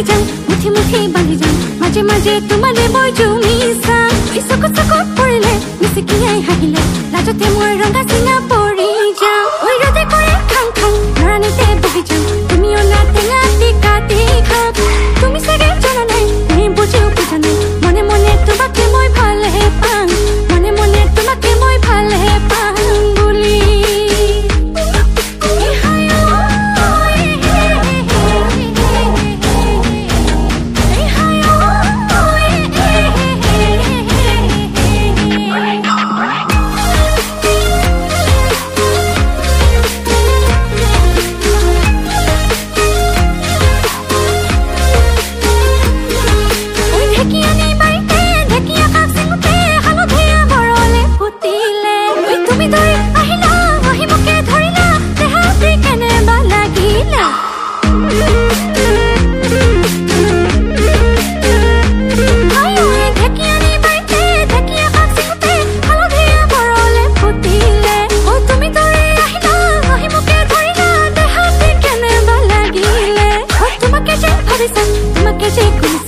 যাওঁ মুঠি মুঠি বান্ধি যাওঁ মাজে মাজে তোমাৰে মই জুমি চাওঁ চকুত চকুত পৰিলে মিচিকিয়াই হাঁহিলে লাজতে মই ৰঙা চিঙা পৰি যাওঁ ঐ ৰদে কৰে খাং খাং নৰানিতে বহি যাওঁ তুমিও না টেঙা কাটি খাওঁ তুমি চাগে জনা নাই তুমি বুজিও বুজা নাই মনে মনে তোমাকে মই ভালহে পাওঁ মনে মনে তোমাকে মই ভালহে পাওঁ বুলি তোমাকে যে